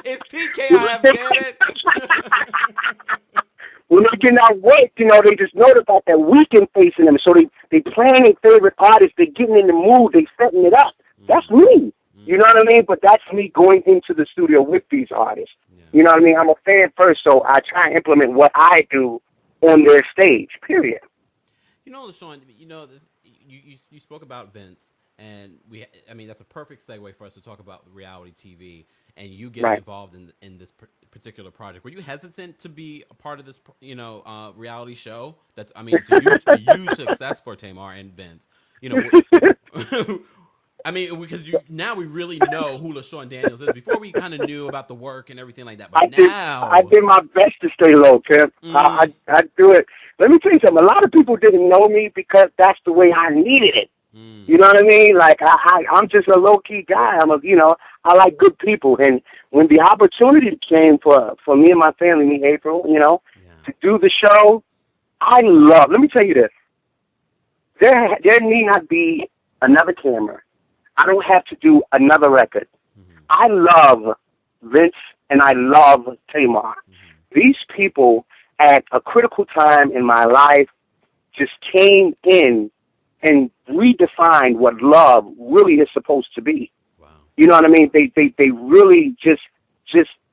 Speaker 1: It's TKIF, damn it.
Speaker 2: When they're getting off work, they just notice about that weekend facing them. So they playing their favorite artist. They're getting in the mood. They setting it up. That's me. You know what I mean? But that's me going into the studio with these artists. Yeah. You know what I mean? I'm a fan first, so I try and implement what I do on their stage, period.
Speaker 1: Lashawn, you spoke about Vince, and that's a perfect segue for us to talk about reality TV, and you getting involved in this particular project. Were you hesitant to be a part of this, reality show? That's, a huge success for Tamar and Vince. Because now we really know who Lashawn Daniels is. Before we kind of knew about the work and everything like that, but I
Speaker 2: did my best to stay low, Tim. I do it. Let me tell you something. A lot of people didn't know me because that's the way I needed it. You know what I mean? Like I'm just a low key guy. I like good people, and when the opportunity came for me and my family, me April, to do the show, let me tell you this. There need not be another camera. I don't have to do another record. I love Vince and I love Tamar. These people at a critical time in my life just came in and redefined what love really is supposed to be.
Speaker 1: Wow.
Speaker 2: You know what I mean? They really just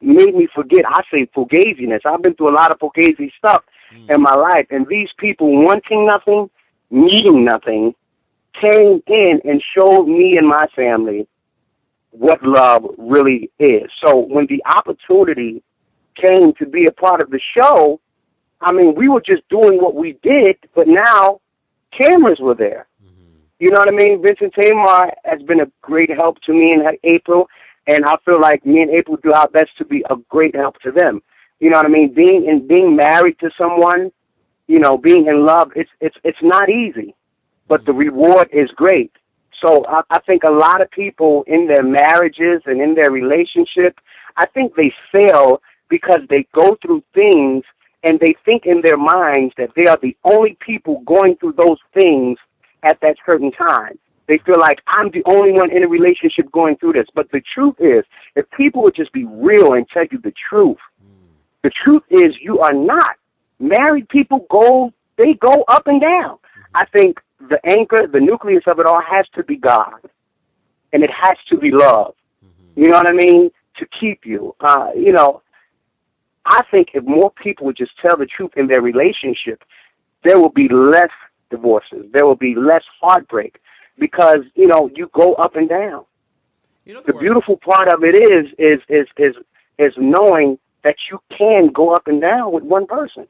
Speaker 2: made me forget. I say fugaziness. I've been through a lot of fugazi stuff in my life, and these people wanting nothing, needing nothing, came in and showed me and my family what love really is. So when the opportunity came to be a part of the show, I mean, we were just doing what we did, but now cameras were there. You know what I mean? Vincent Tamar has been a great help to me and April, and I feel like me and April do our best to be a great help to them. You know what I mean? Being married to someone, you know, being in love, it's not easy, but the reward is great. So I think a lot of people in their marriages and in their relationship, I think they fail because they go through things and they think in their minds that they are the only people going through those things at that certain time. They feel like I'm the only one in a relationship going through this. But the truth is, if people would just be real and tell you the truth is you are not. Married people go up and down. I think the anchor, the nucleus of it all has to be God. And it has to be love. You know what I mean? To keep you. You know, I think if more people would just tell the truth in their relationship, there will be less divorces. There will be less heartbreak because, you know, you go up and down.
Speaker 1: You know,
Speaker 2: the beautiful part of it is knowing that you can go up and down with one person.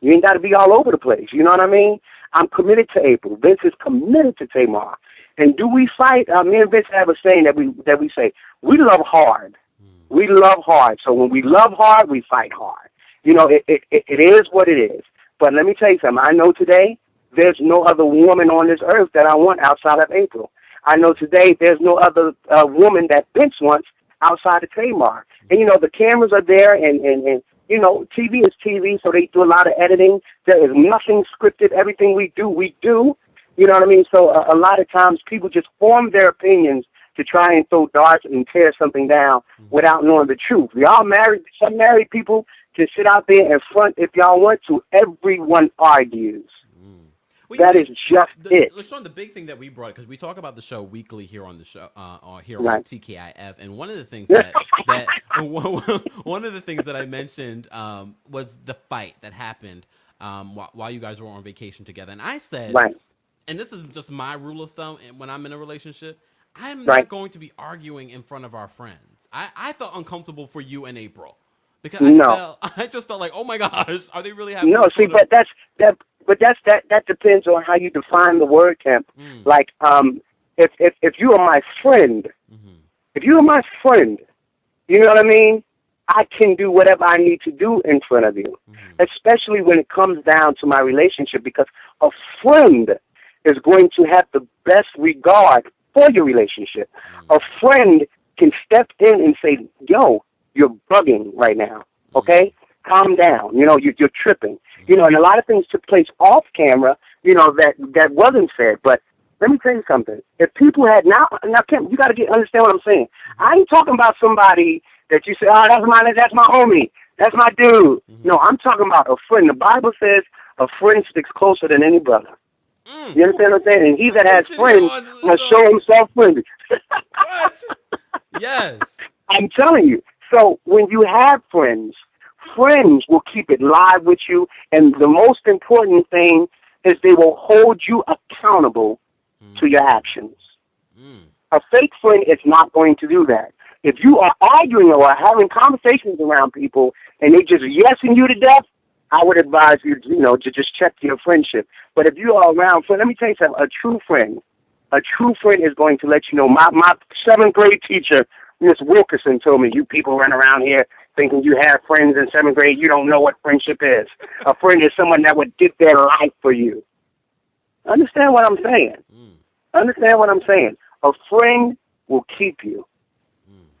Speaker 2: You ain't got to be all over the place. You know what I mean? I'm committed to April. Vince is committed to Tamar. And do we fight? Me and Vince have a saying that we say, we love hard. We love hard. So when we love hard, we fight hard. You know, it is what it is. But let me tell you something. I know today there's no other woman on this earth that I want outside of April. I know today there's no other woman that Vince wants outside of Tamar. And, you know, the cameras are there, and you know, TV is TV, so they do a lot of editing. There is nothing scripted. Everything we do, we do. You know what I mean? So a lot of times people just form their opinions to try and throw darts and tear something down without knowing the truth. Y'all married, some married people can sit out there and front if y'all want to. Everyone argues. Well, that is just it.
Speaker 1: Lashawn, the big thing that we brought, because we talk about the show weekly here on the show, here
Speaker 2: right.
Speaker 1: on TKIF, and one of the things that one of the things that I mentioned was the fight that happened while you guys were on vacation together, and I said,
Speaker 2: right.
Speaker 1: and this is just my rule of thumb, when I'm in a relationship, I'm not going to be arguing in front of our friends. I felt uncomfortable for you and April because I just felt like, oh my gosh, are they really having?
Speaker 2: No, see, but that depends on how you define the word, Kemp. Like, if you are my friend, if you are my friend, you know what I mean? I can do whatever I need to do in front of you, especially when it comes down to my relationship, because a friend is going to have the best regard for your relationship. A friend can step in and say, yo, you're bugging right now, okay? Calm down. You know, you're tripping. You know, and a lot of things took place off camera, you know, that wasn't said. But let me tell you something. If people had now Kim, you got to understand what I'm saying. I ain't talking about somebody that you say, oh, that's my homie. That's my dude. No, I'm talking about a friend. The Bible says a friend sticks closer than any brother. You understand what I'm saying? And he that has friends must show himself friendly.
Speaker 1: What? Yes.
Speaker 2: I'm telling you. So when you have friends will keep it live with you. And the most important thing is they will hold you accountable to your actions. A fake friend is not going to do that. If you are arguing or having conversations around people and they just yesing you to death, I would advise you, you know, to just check your friendship. But if you are around, let me tell you something, a true friend is going to let you know. My 7th grade teacher, Miss Wilkerson, told me, you people run around here thinking you have friends in 7th grade. You don't know what friendship is. A friend is someone that would give their life for you. Understand what I'm saying? Understand what I'm saying? A friend will keep you.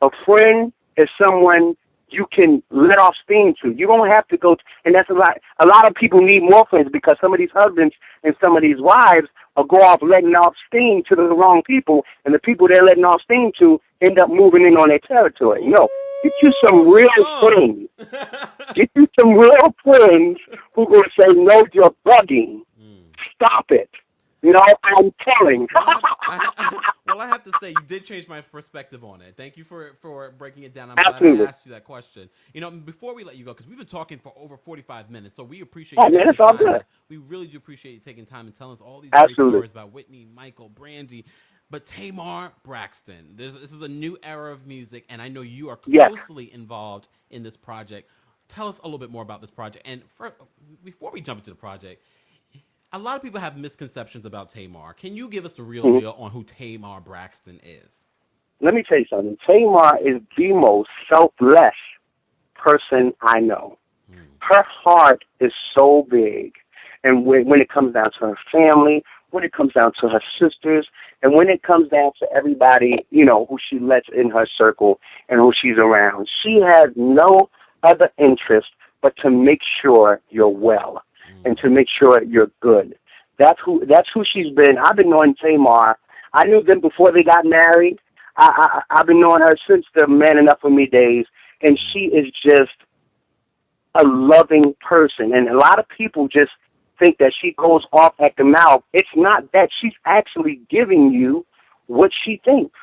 Speaker 2: A friend is someone you can let off steam to. You don't have to go, and that's a lot. A lot of people need more friends because some of these husbands and some of these wives will go off letting off steam to the wrong people, and the people they're letting off steam to end up moving in on their territory. No, get you some real friends. Get you some real friends who are going to say, no, you're bugging. Stop it. You No, I'm telling.
Speaker 1: Well, I have to say, you did change my perspective on it. Thank you for breaking it down. I'm glad I
Speaker 2: Absolutely.
Speaker 1: asked you that question. Before we let you go, because we've been talking for over 45 minutes, so we appreciate
Speaker 2: Oh
Speaker 1: you
Speaker 2: man,
Speaker 1: taking
Speaker 2: it's all
Speaker 1: time.
Speaker 2: good.
Speaker 1: We really do appreciate you taking time and telling us all these great
Speaker 2: Absolutely.
Speaker 1: stories about Whitney, Michael, Brandy. But Tamar Braxton, this is a new era of music, and I know you are
Speaker 2: Yes.
Speaker 1: closely involved in this project. Tell us a little bit more about this project. And before we jump into the project, a lot of people have misconceptions about Tamar. Can you give us the real
Speaker 2: Mhm.
Speaker 1: deal on who Tamar Braxton is?
Speaker 2: Let me tell you something. Tamar is the most selfless person I know. Her heart is so big. And when it comes down to her family, when it comes down to her sisters, and when it comes down to everybody, who she lets in her circle and who she's around, she has no other interest but to make sure you're well and to make sure you're good. That's who she's been. I've been knowing Tamar. I knew them before they got married. I've been knowing her since the Man Enough for Me days, and she is just a loving person. And a lot of people just think that she goes off at the mouth. It's not that. She's actually giving you what she thinks.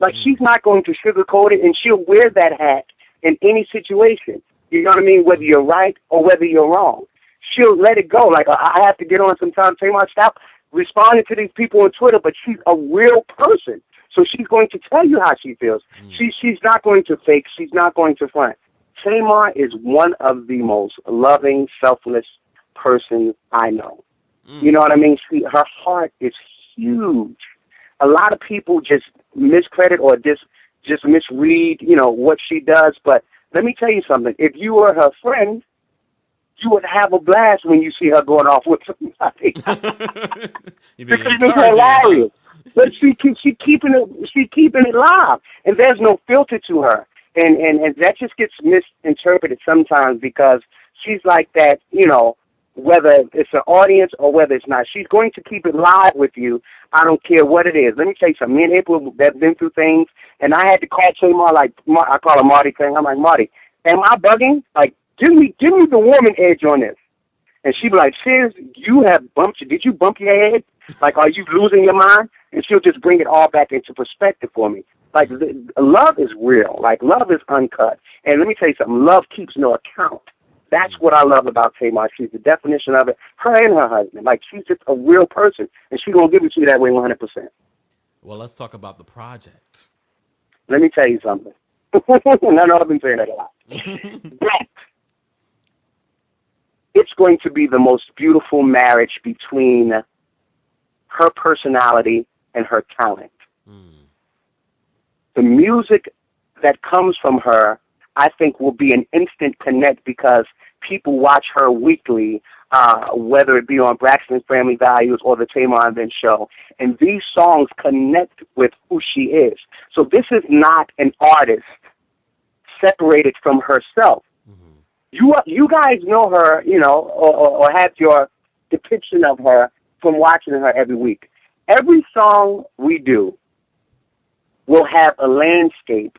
Speaker 2: Like, she's not going to sugarcoat it, and she'll wear that hat in any situation. You know what I mean? Whether you're right or whether you're wrong. She'll let it go. Like, I have to get on sometimes. Tamar, stop responding to these people on Twitter, but she's a real person. So she's going to tell you how she feels. She's not going to fake. She's not going to front. Tamar is one of the most loving, selfless persons I know. You know what I mean? Her heart is huge. A lot of people just miscredit or just misread, what she does. But let me tell you something. If you were her friend, you would have a blast when you see her going off with somebody.
Speaker 1: You'd be
Speaker 2: Because it's
Speaker 1: encouraging her, huh?
Speaker 2: hilarious. But she keeping it live, and there's no filter to her, and that just gets misinterpreted sometimes because she's like that, whether it's an audience or whether it's not. She's going to keep it live with you. I don't care what it is. Let me tell you something. Me and April have been through things, and I had to call Tamar, like I call her Marty thing. I'm like, Marty, am I bugging? Like, give me the woman edge on this. And she'd be like, Sis, did you bump your head? Like, are you losing your mind? And she'll just bring it all back into perspective for me. Like, love is real. Like, love is uncut. And let me tell you something. Love keeps no account. That's what I love about Tamar. She's the definition of it. Her and her husband. Like, she's just a real person. And she's going to give it to you that way 100%.
Speaker 1: Well, let's talk about the project.
Speaker 2: Let me tell you something. I know I've been saying that a lot. But it's going to be the most beautiful marriage between her personality and her talent. The music that comes from her, I think, will be an instant connect because people watch her weekly, whether it be on Braxton's Family Values or the Tamar and Ben show. And these songs connect with who she is. So this is not an artist separated from herself. You guys know her, or have your depiction of her from watching her every week. Every song we do will have a landscape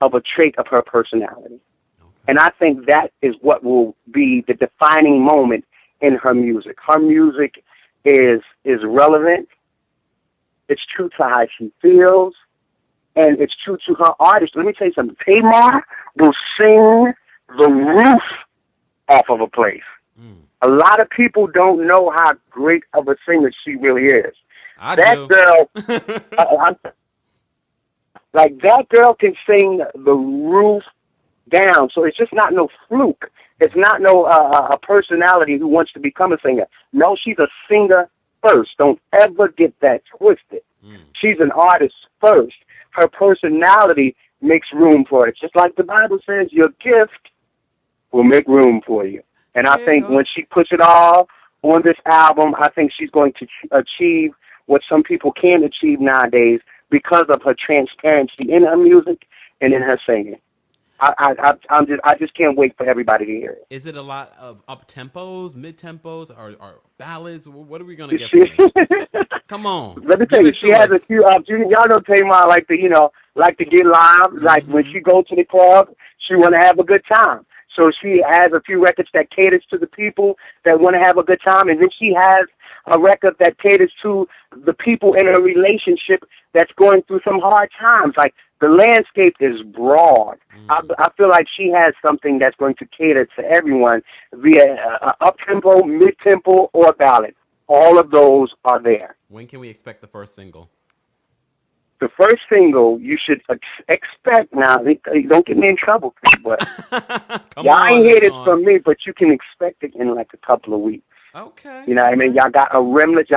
Speaker 2: of a trait of her personality. Okay. And I think that is what will be the defining moment in her music. Her music is relevant. It's true to how she feels. And it's true to her artist. Let me tell you something. Tamar will sing the roof off of a place. A lot of people don't know how great of a singer she really is. That girl, that girl can sing the roof down. So it's just not no fluke. It's not no a personality who wants to become a singer. No, she's a singer first. Don't ever get that twisted. She's an artist first. Her personality makes room for it. Just like the Bible says, your gift will make room for you. And I think when she puts it all on this album, I think she's going to achieve what some people can't achieve nowadays because of her transparency in her music and in her singing. I just can't wait for everybody to hear it.
Speaker 1: Is it a lot of up tempos, mid tempos, or ballads? What are we gonna get from it? Come on.
Speaker 2: Let me tell you, she has a few. Y'all know Tamar like to get live. Like when she goes to the club, she want to have a good time. So she has a few records that caters to the people that want to have a good time, and then she has a record that caters to the people in a relationship that's going through some hard times. Like, the landscape is broad. I feel like she has something that's going to cater to everyone via up-tempo, mid-tempo, or ballad. All of those are there.
Speaker 1: When can we expect the first single?
Speaker 2: The first single you should expect now. Don't get me in trouble, but y'all ain't hear it from me, but you can expect it in like a couple of weeks.
Speaker 1: Okay.
Speaker 2: You know what I mean? Y'all got remnants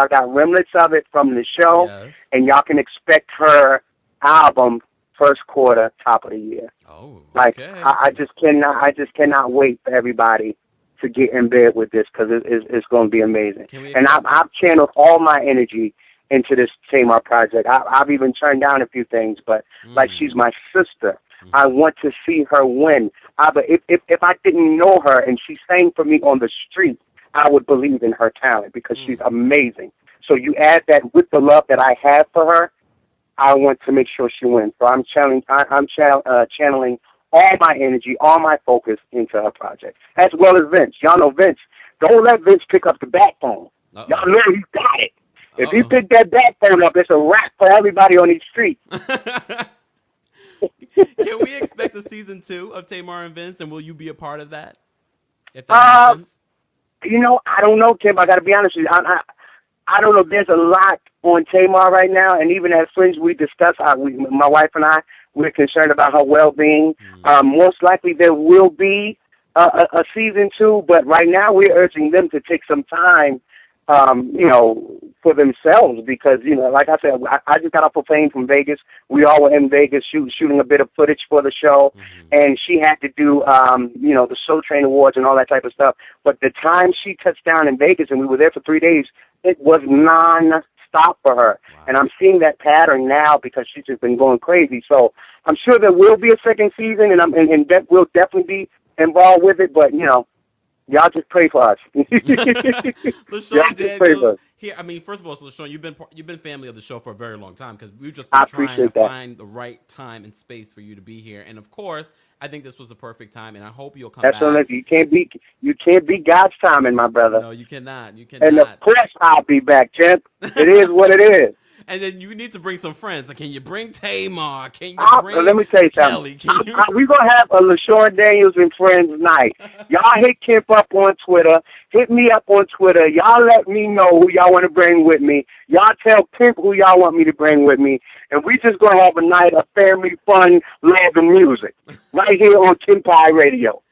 Speaker 2: of it from the show,
Speaker 1: yes.
Speaker 2: And y'all can expect her album first quarter, top of the year.
Speaker 1: Oh,
Speaker 2: okay. Like, I just cannot wait for everybody to get in bed with this, because it's going to be amazing. And I've channeled all my energy into this Tamar project. I've even turned down a few things, but like, she's my sister. I want to see her win. If I didn't know her and she sang for me on the street, I would believe in her talent, because she's amazing. So you add that with the love that I have for her, I want to make sure she wins. So I'm channeling all my energy, all my focus into her project, as well as Vince. Y'all know Vince. Don't let Vince pick up the backbone. Y'all know he got it. If he picked that backbone up, it's a wrap for everybody on these streets.
Speaker 1: Can we expect a season 2 of Tamar and Vince, and will you be a part of that? If that happens?
Speaker 2: I don't know, Kim. I got to be honest with you. I don't know. There's a lot on Tamar right now, and even at Fringe, we discuss my wife and I, we're concerned about her well-being. Most likely there will be a season 2, but right now we're urging them to take some time, for themselves, because, like I said, I just got off a plane from Vegas. We all were in Vegas shooting a bit of footage for the show, and she had to do, the Soul Train Awards and all that type of stuff. But the time she touched down in Vegas, and we were there for 3 days, it was non-stop for her. Wow. And I'm seeing that pattern now, because she's just been going crazy. So I'm sure there will be a second season, and that will definitely be involved with it, but, y'all just pray for us.
Speaker 1: Lashawn Daniels. Here, first of all, so Lashawn, you've been family of the show for a very long time, because we've just been trying to find the right time and space for you to be here. And of course, I think this was the perfect time, and I hope you'll come back.
Speaker 2: You can't beat God's timing, my brother.
Speaker 1: No, you cannot. You cannot.
Speaker 2: And of course, I'll be back, champ. It is what it is.
Speaker 1: And then you need to bring some friends. Like, can you bring Tamar? Can you bring
Speaker 2: let me tell you something. We're going to have a Lashawn Daniels and Friends night. Y'all hit Kemp up on Twitter. Hit me up on Twitter. Y'all let me know who y'all want to bring with me. Y'all tell Pimp who y'all want me to bring with me. And we just going to have a night of family, fun, love, and music right here on KEMPIRE Radio.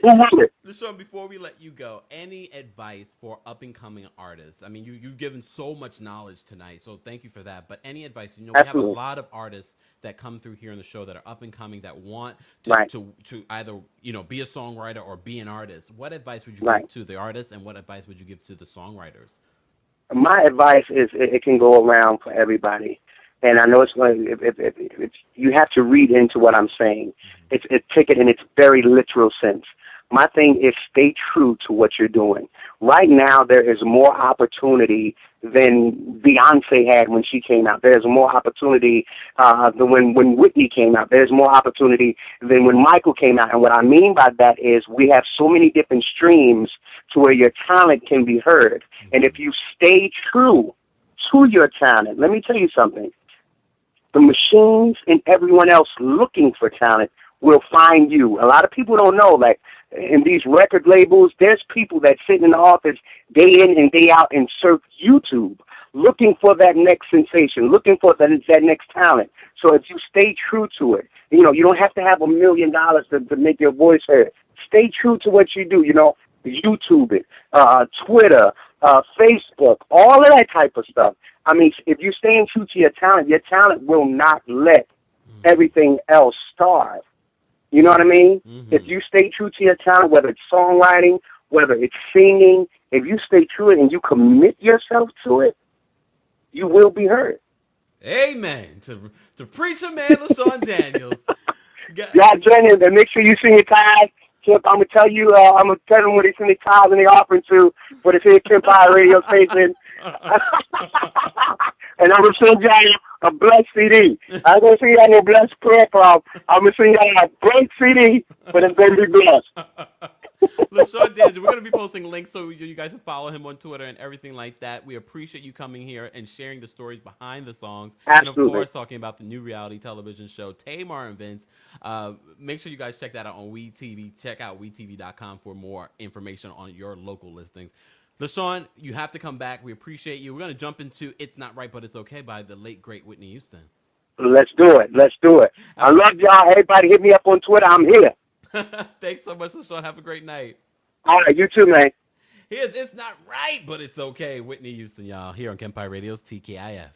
Speaker 1: Lashawn, before we let you go, any advice for up-and-coming artists? You've given so much knowledge tonight, so thank you for that. But any advice? We have a lot of artists that come through here on the show that are up-and-coming, that want to either be a songwriter or be an artist. What advice would you give to the artists, and what advice would you give to the songwriters?
Speaker 2: My advice is it can go around for everybody. And I know it's going to, you have to read into what I'm saying. Take it in its very literal sense. My thing is stay true to what you're doing. Right now, there is more opportunity than Beyonce had when she came out. There's more opportunity than when Whitney came out. There's more opportunity than when Michael came out. And what I mean by that is we have so many different streams to where your talent can be heard. And if you stay true to your talent, let me tell you something. The machines and everyone else looking for talent will find you. A lot of people don't know, like, in these record labels, there's people that sit in the office day in and day out and surf YouTube, looking for that next sensation, looking for that next talent. So if you stay true to it, you don't have to have $1 million to make your voice heard. Stay true to what you do, YouTube it, Twitter, Facebook, all of that type of stuff. If you're staying true to your talent will not let everything else starve. You know what I mean? Mm-hmm. If you stay true to your talent, whether it's songwriting, whether it's singing, if you stay true to it and you commit yourself to it, you will be heard.
Speaker 1: Amen. To preacher man Lashawn Daniels.
Speaker 2: Y'all join in and make sure you sing your tithes. Kemp, I'm gonna tell them what they sing their tithes and they offering to for the KEMPIRE radio station. And I'm gonna send y'all a blessed CD. I'm gonna send y'all a blessed prayer call. I'm gonna send y'all a great CD, but it's gonna be blessed.
Speaker 1: Lashawn Danger, we're going to be posting links so you guys can follow him on Twitter and everything like that. We appreciate you coming here and sharing the stories behind the songs. And, of
Speaker 2: Absolutely.
Speaker 1: course, talking about the new reality television show, Tamar and Vince. Make sure you guys check that out on WeTV. Check out WeTV.com for more information on your local listings. Lashawn, you have to come back. We appreciate you. We're going to jump into It's Not Right, But It's Okay by the late, great Whitney Houston.
Speaker 2: Let's do it. Let's do it. I love y'all. Everybody hit me up on Twitter. I'm here.
Speaker 1: Thanks so much, Lashawn. Have a great night.
Speaker 2: All right, you too, man.
Speaker 1: Here's It's Not Right, But It's Okay. Whitney Houston, y'all, here on KEMPIRE Radio's TKIF.